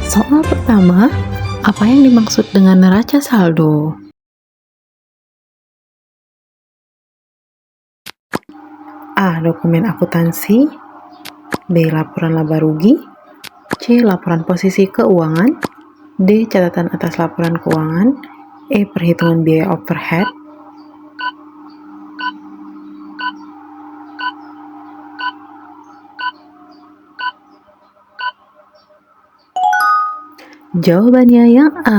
Soal pertama, apa yang dimaksud dengan neraca saldo? A. Dokumen akuntansi. B. Laporan laba rugi. C. Laporan posisi keuangan. D. Catatan atas laporan keuangan. E. Perhitungan biaya overhead. Jawabannya yang A.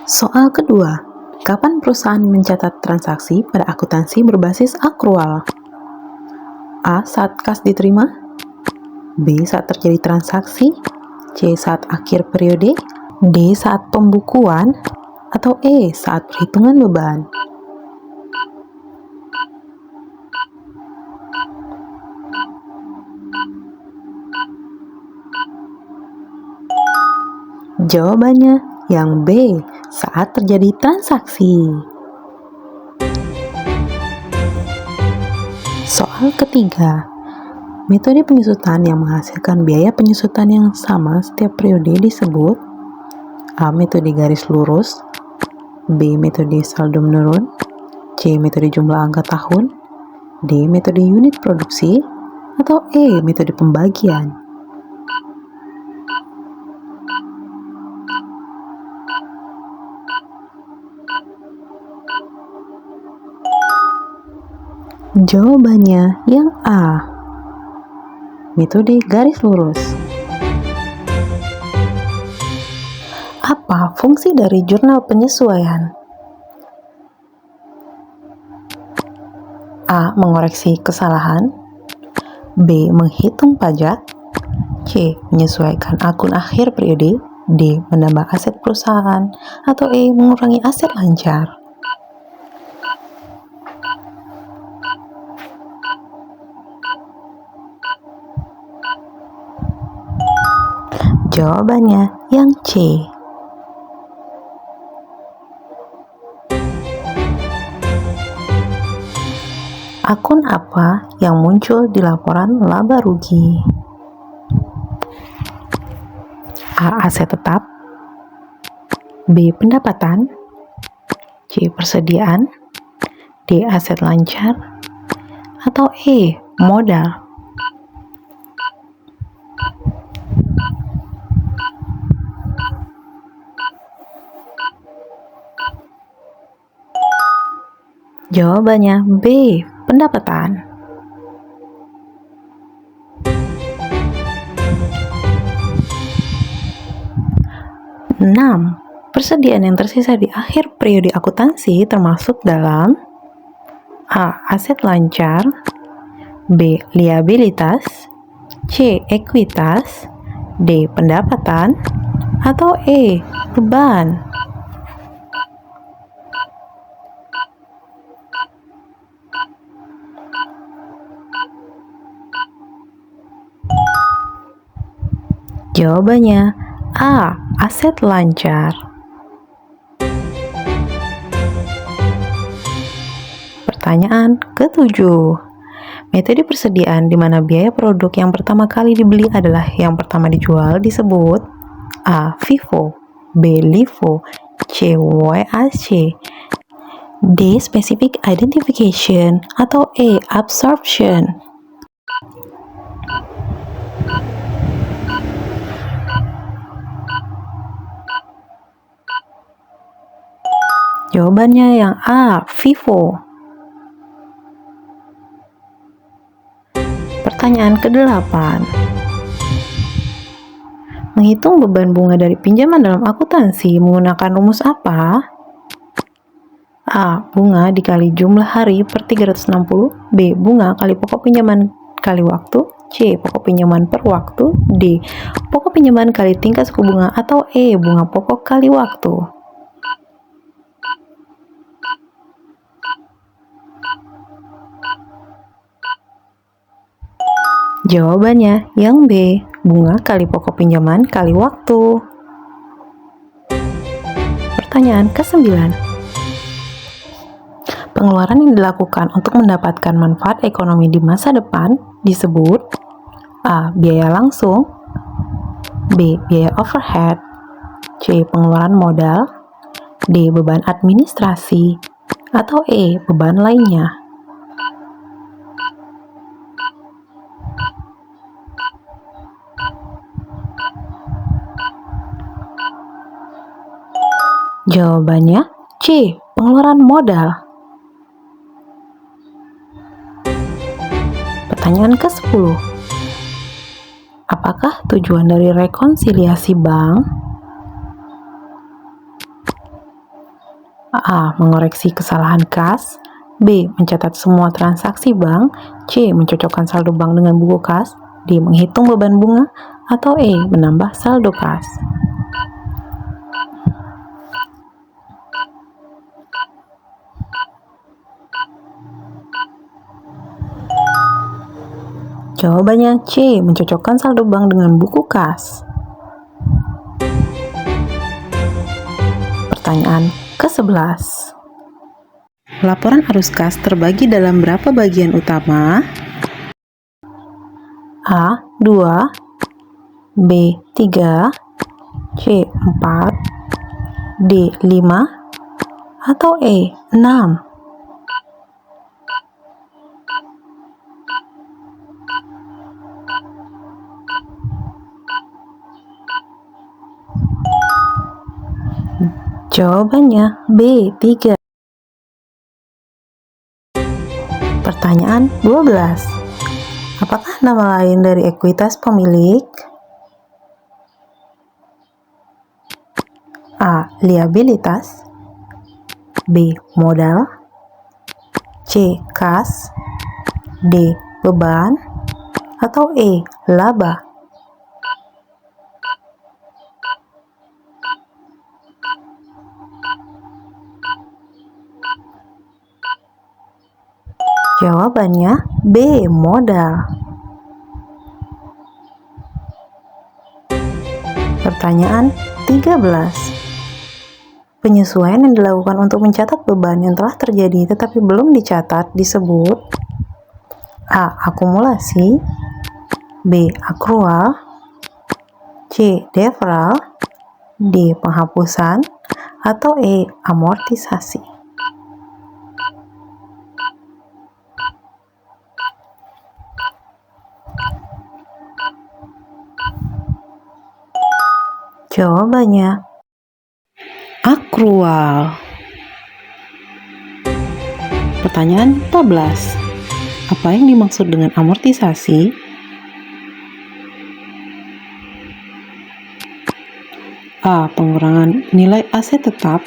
Soal kedua, kapan perusahaan mencatat transaksi pada akuntansi berbasis akrual? A. Saat kas diterima. B. Saat terjadi transaksi. C. Saat akhir periode. D. Saat pembukuan. Atau E. Saat perhitungan beban. Jawabannya yang B, saat terjadi transaksi. Soal ketiga, metode penyusutan yang menghasilkan biaya penyusutan yang sama setiap periode disebut A. Metode garis lurus. B. Metode saldo menurun. C. Metode jumlah angka tahun. D. Metode unit produksi. Atau E. Metode pembagian. Jawabannya yang A, metode garis lurus. Apa fungsi dari jurnal penyesuaian? A. Mengoreksi kesalahan. B. Menghitung pajak. C. Menyesuaikan akun akhir periode. D. Menambah aset perusahaan. Atau E. Mengurangi aset lancar. Jawabannya yang C. Akun apa yang muncul di laporan laba rugi? A. Aset tetap. B. Pendapatan. C. Persediaan. D. Aset lancar. Atau E. Modal. Jawabannya B. Pendapatan. Enam, persediaan yang tersisa di akhir periode akuntansi termasuk dalam A. Aset lancar. B. Liabilitas. C. Ekuitas. D. Pendapatan. Atau E. Beban. Jawabannya A. Aset lancar. Pertanyaan ketujuh. Metode persediaan di mana biaya produk yang pertama kali dibeli adalah yang pertama dijual disebut A. FIFO. B. LIFO. C. WAC. D. Specific Identification. Atau E. Absorption. Jawabannya yang A. FIFO. Pertanyaan ke-8. Menghitung beban bunga dari pinjaman dalam akuntansi menggunakan rumus apa? A. Bunga dikali jumlah hari per 360. B. Bunga kali pokok pinjaman kali waktu. C. Pokok pinjaman per waktu. D. Pokok pinjaman kali tingkat suku bunga. Atau E. Bunga pokok kali waktu. Jawabannya yang B. Bunga kali pokok pinjaman kali waktu. Pertanyaan ke-9. Pengeluaran yang dilakukan untuk mendapatkan manfaat ekonomi di masa depan disebut A. Biaya langsung, B. Biaya overhead, C. Pengeluaran modal, D. Beban administrasi, atau E. Beban lainnya. Jawabannya C. Pengeluaran modal. Pertanyaan ke-10. Apakah tujuan dari rekonsiliasi bank? A. Mengoreksi kesalahan kas, B. Mencatat semua transaksi bank, C. Mencocokkan saldo bank dengan buku kas, D. Menghitung beban bunga, atau E. Menambah saldo kas. Jawabannya C. Mencocokkan saldo bank dengan buku kas. Pertanyaan ke-11. Laporan arus kas terbagi dalam berapa bagian utama? A. 2, B. 3, C. 4, D. 5, atau E. 6. Jawabannya B. 3. Pertanyaan 12. Apakah nama lain dari ekuitas pemilik? A. Liabilitas, B. Modal, C. Kas, D. Beban, atau E. Laba. Jawabannya B. Modal. Pertanyaan 13. Penyesuaian yang dilakukan untuk mencatat beban yang telah terjadi tetapi belum dicatat disebut A. Akumulasi, B. Akrual, C. Deferral, D. Penghapusan, atau E. Amortisasi. Jawabannya akrual. Pertanyaan 14. Apa yang dimaksud dengan amortisasi? A. Pengurangan nilai aset tetap,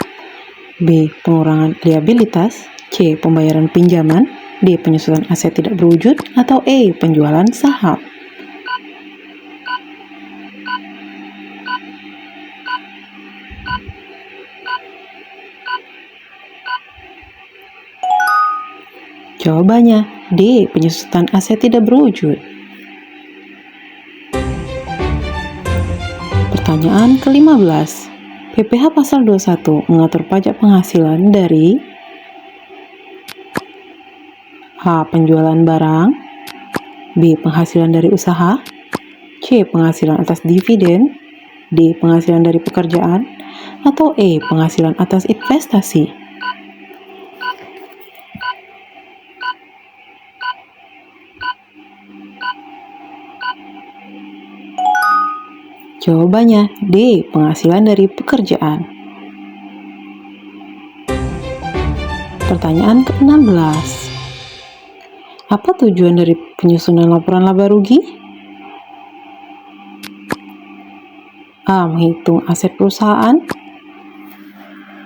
B. Pengurangan liabilitas, C. Pembayaran pinjaman, D. Penyusutan aset tidak berwujud, atau E. Penjualan saham. Jawabannya D. Penyusutan aset tidak berwujud. Pertanyaan ke-15. PPh pasal 21 mengatur pajak penghasilan dari A. Penjualan barang, B. Penghasilan dari usaha, C. Penghasilan atas dividen, D. Penghasilan dari pekerjaan, atau E. Penghasilan atas investasi. Jawabannya D. Penghasilan dari pekerjaan. Pertanyaan ke-16. Apa tujuan dari penyusunan laporan laba rugi? A. Menghitung aset perusahaan,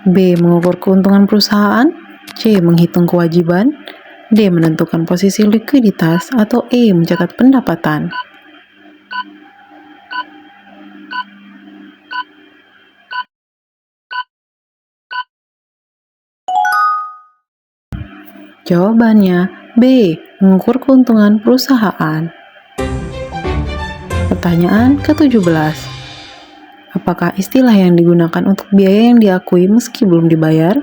B. Mengukur keuntungan perusahaan, C. Menghitung kewajiban, D. Menentukan posisi likuiditas, atau E. Mencatat pendapatan. Jawabannya B. Mengukur keuntungan perusahaan. Pertanyaan ke-17. Apakah istilah yang digunakan untuk biaya yang diakui meski belum dibayar?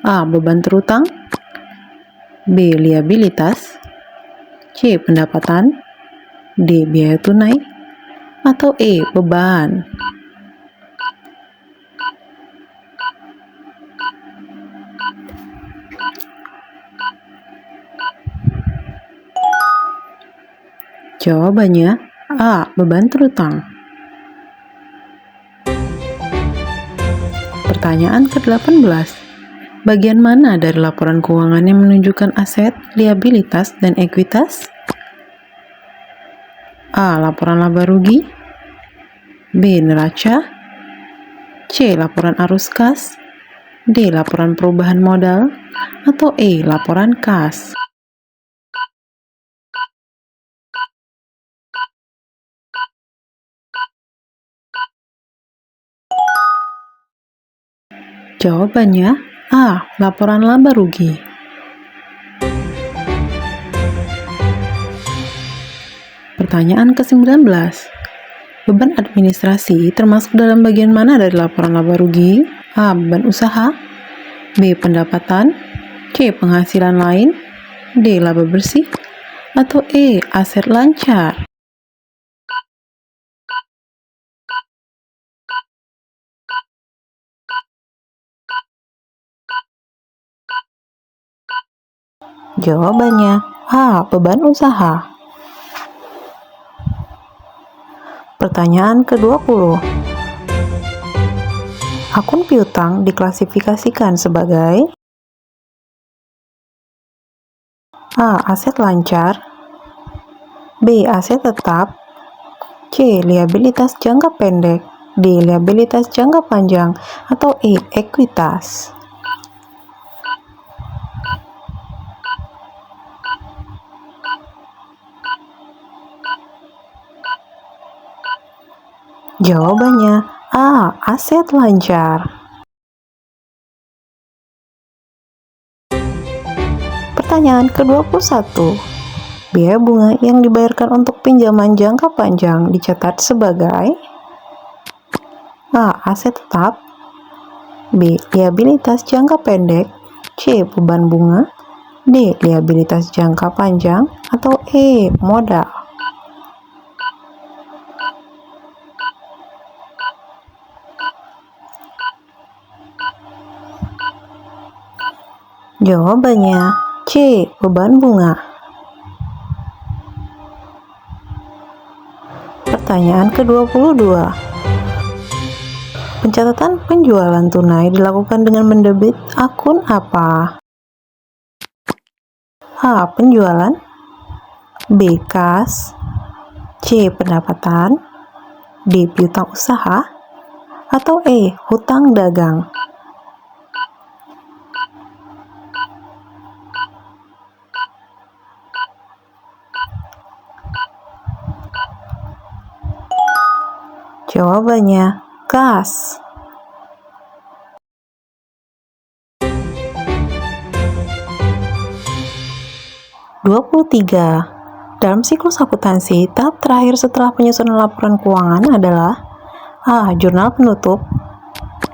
A. Beban terutang, B. Liabilitas, C. Pendapatan, D. Biaya tunai, atau E. Beban. Jawabannya A. Beban terutang. Pertanyaan ke-18. Bagian mana dari laporan keuangan yang menunjukkan aset, liabilitas, dan ekuitas? A. Laporan laba rugi, B. Neraca, C. Laporan arus kas, D. Laporan perubahan modal, atau E. Laporan kas. Jawabannya A. Laporan laba rugi. Pertanyaan ke-19. Beban administrasi termasuk dalam bagian mana dari laporan laba rugi? A. Beban usaha, B. Pendapatan, C. Penghasilan lain, D. Laba bersih, atau E. Aset lancar. Jawabannya A. Beban usaha. Pertanyaan ke-20. Akun piutang diklasifikasikan sebagai A. Aset lancar, B. Aset tetap, C. Liabilitas jangka pendek, D. Liabilitas jangka panjang, atau E. Ekuitas. Jawabannya A. Aset lancar. Pertanyaan ke-21. Biaya bunga yang dibayarkan untuk pinjaman jangka panjang dicatat sebagai A. Aset tetap, B. Liabilitas jangka pendek, C. Beban bunga, D. Liabilitas jangka panjang, atau E. Modal. Jawabannya C. Beban bunga. Pertanyaan ke-22. Pencatatan penjualan tunai dilakukan dengan mendebit akun apa? A. Penjualan, B. Kas, C. Pendapatan, D. Piutang usaha, atau E. Hutang dagang. Jawabannya kas. Tiga. Dalam siklus akuntansi, tahap terakhir setelah penyusunan laporan keuangan adalah A. Jurnal penutup,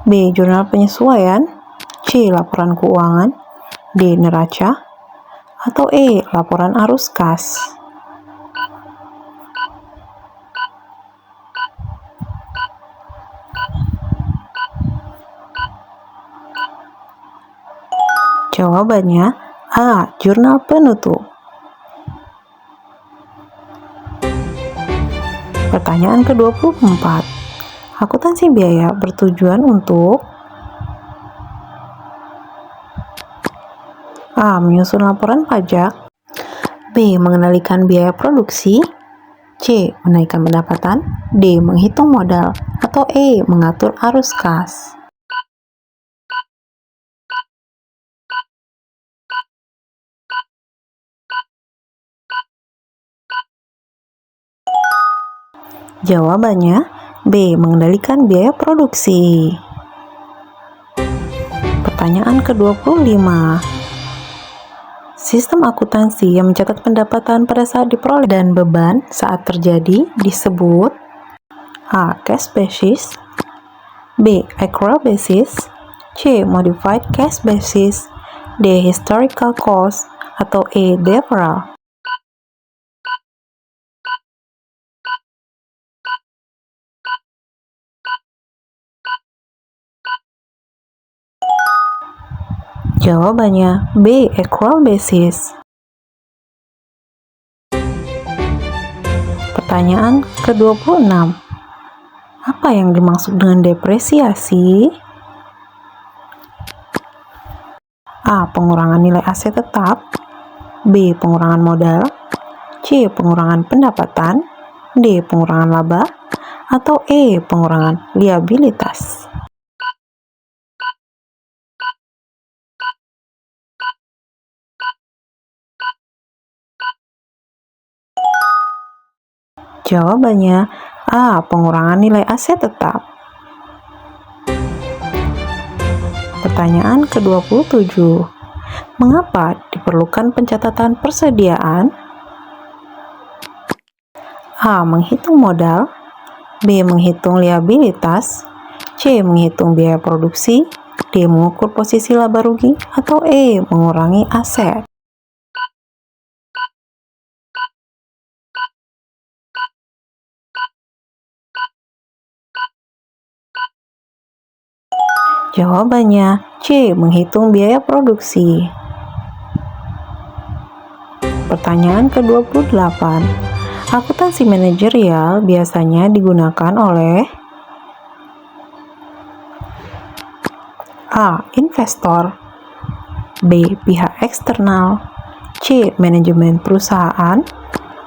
B. Jurnal penyesuaian, C. Laporan keuangan, D. Neraca, atau E. Laporan arus kas. Jawabannya A. Jurnal penutup. Pertanyaan ke-24. Akuntansi biaya bertujuan untuk A. Menyusun laporan pajak, B. Mengendalikan biaya produksi, C. Menaikkan pendapatan, D. Menghitung modal, atau E. Mengatur arus kas. Jawabannya B. Mengendalikan biaya produksi. Pertanyaan ke-25. Sistem akuntansi yang mencatat pendapatan pada saat diperoleh dan beban saat terjadi disebut A. Cash basis, B. Accrual basis, C. Modified cash basis, D. Historical cost, atau E. Deferral? Jawabannya B. Accrual basis. Pertanyaan ke-26. Apa yang dimaksud dengan depresiasi? A. Pengurangan nilai aset tetap, B. Pengurangan modal, C. Pengurangan pendapatan, D. Pengurangan laba, atau E. Pengurangan liabilitas? Jawabannya A. Pengurangan nilai aset tetap. Pertanyaan ke-27. Mengapa diperlukan pencatatan persediaan? A. Menghitung modal, B. Menghitung liabilitas, C. Menghitung biaya produksi, D. Mengukur posisi laba rugi, atau E. Mengurangi aset? Jawabannya C. Menghitung biaya produksi. Pertanyaan ke-28. Akuntansi manajerial biasanya digunakan oleh A. Investor, B. Pihak eksternal, C. Manajemen perusahaan,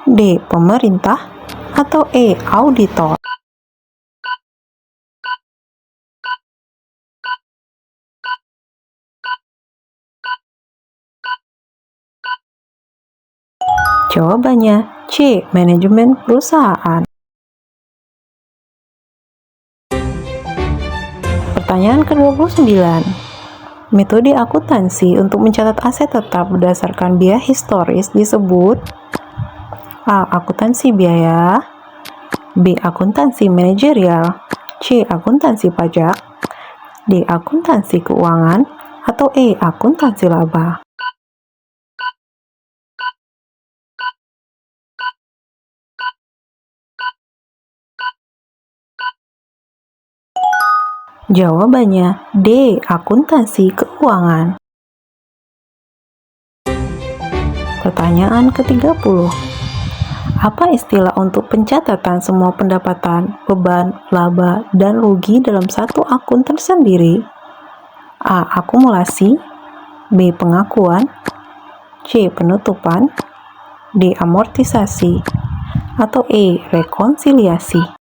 D. Pemerintah, atau E. Auditor? Jawabannya C. Manajemen perusahaan. Pertanyaan ke-29. Metode akuntansi untuk mencatat aset tetap berdasarkan biaya historis disebut A. Akuntansi biaya, B. Akuntansi manajerial, C. Akuntansi pajak, D. Akuntansi keuangan, atau E. Akuntansi laba? Jawabannya D. Akuntansi keuangan. Pertanyaan ke-30. Apa istilah untuk pencatatan semua pendapatan, beban, laba, dan rugi dalam satu akun tersendiri? A. Akumulasi, B. Pengakuan, C. Penutupan, D. Amortisasi, atau E. Rekonsiliasi?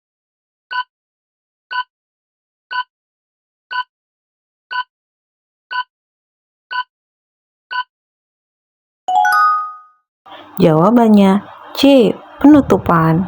Jawabannya C. Penutupan.